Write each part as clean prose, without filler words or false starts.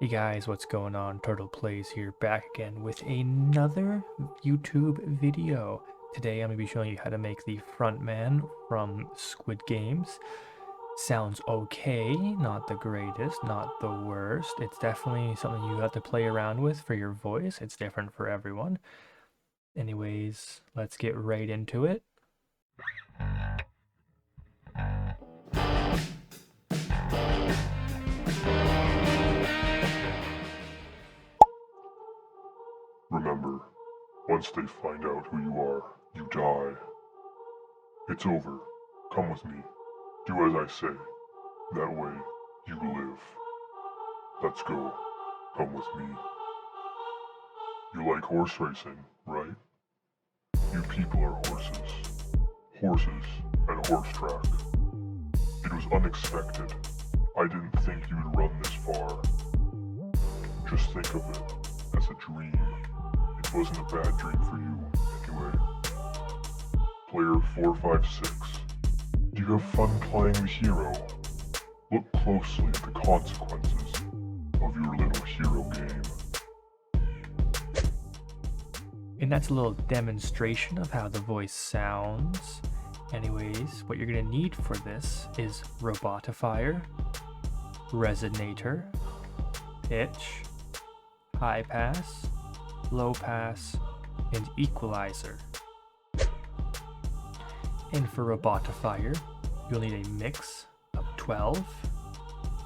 Hey guys, what's going on? Turtleplays here, back again with another YouTube video. Today I'm going to be showing you how to make the front man from Squid Games. Sounds okay, not the greatest, not the worst. It's definitely something you have to play around with for your voice. It's different for everyone. Anyways, let's get right into it. Remember, once they find out who you are, you die. It's over. Come with me. Do as I say. That way, you live. Let's go. Come with me. You like horse racing, right? You people are horses. Horses at a horse track. It was unexpected. I didn't think you would run this far. Just think of it as a dream. It wasn't a bad dream for you, anyway. Player 456. Do you have fun playing the hero? Look closely at the consequences of your little hero game. And that's a little demonstration of how the voice sounds. Anyways, what you're going to need for this is Robotifier, Resonator, Pitch, High Pass, Low Pass, and Equalizer. And for Robotifier, you'll need a mix of 12,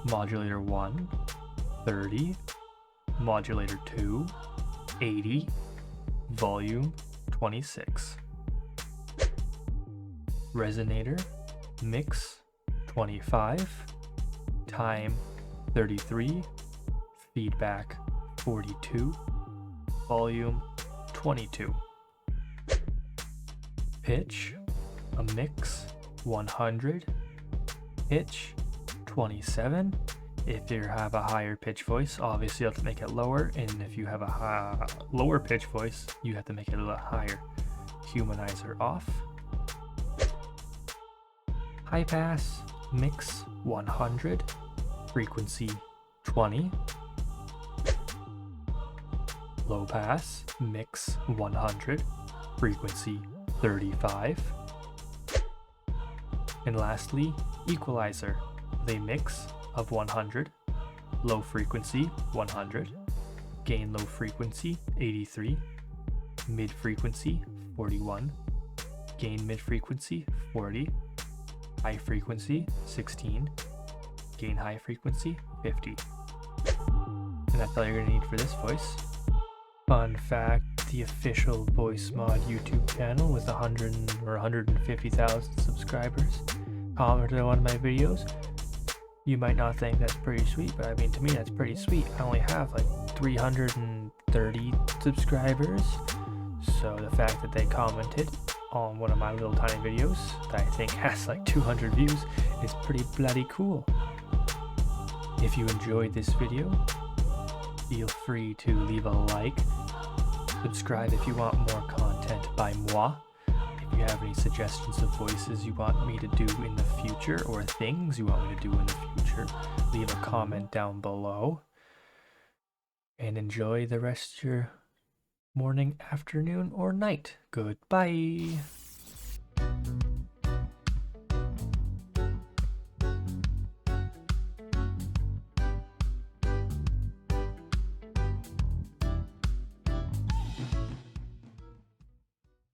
Modulator 1, 30, Modulator 2, 80, Volume 26. Resonator, mix 25, time 33, feedback 42, volume 22. Pitch, a mix 100, pitch 27. If you have a higher pitch voice, obviously you have to make it lower, and if you have a lower pitch voice, you have to make it a little higher. Humanizer off. High pass, mix 100, frequency 20. Low pass, mix 100, frequency 35. And lastly, equalizer, with a mix of 100, low frequency 100, gain low frequency 83, mid frequency 41, gain mid frequency 40, high frequency 16, gain high frequency 50. And that's all you're going to need for this voice. Fun fact, the official VoiceMod YouTube channel with 100 or 150,000 subscribers commented on one of my videos. You might not think that's pretty sweet, but I mean, to me that's pretty sweet. I only have like 330 subscribers, so the fact that they commented on one of my little tiny videos that I think has like 200 views is pretty bloody cool. If you enjoyed this video, feel free to leave a like, subscribe if you want more content by moi. If you have any suggestions of voices you want me to do in the future, or things you want me to do in the future, leave a comment down below. And enjoy the rest of your morning, afternoon, or night. Goodbye.